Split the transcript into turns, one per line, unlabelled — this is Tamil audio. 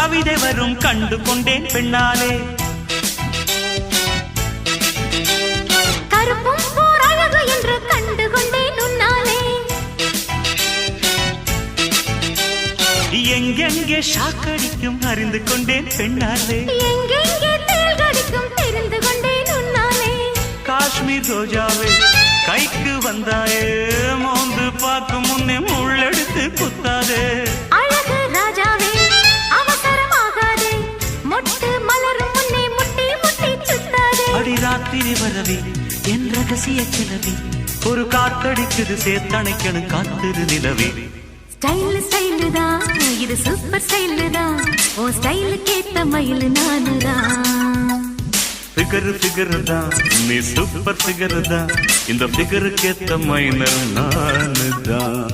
கவிதை வரும் கண்டு கொண்டேன் பெண்ணாலே.
கருப்பும் போர் அழகு என்று கண்டு கொண்டேன் உன்னாலே.
எங்கெங்கே ஷாக்கடிக்கும் அறிந்து கொண்டேன் பெண்ணாலே.
எங்கெங்கே தேள் கடிக்கும் தெரிந்து கொண்டேன் உன்னாலே.
காஷ்மீர் ரோஜாவே கைக்கு வந்தாயே, மோந்து பார்க்கும் முன்னே முள்ளெடுத்து குத்தாதே.
அழகு ராஜாவே அவசரமாகாதே, மொட்டு மலரும் முன்னே முட்டி முட்டி சுத்தாதே.
அடி ராத்திரி வரவி என் ரகசிய கிளவி, ஒரு காத்தடிக்குது சேர்த்தணைக்கணும் காத்திரு நிலவி.
ஸ்டைல் ஸ்டைலு தான் இது, சூப்பர் ஸ்டைலு தான், ஓ ஸ்டைலுக்கு ஏத்த மயில் நானுதான்.
ஃபிகர் ஃபிகர் தான் நீ சூப்பர் ஃபிகர் தான், இந்த ஃபிகருக்கு ஏத்த மைனர் நானு தான்.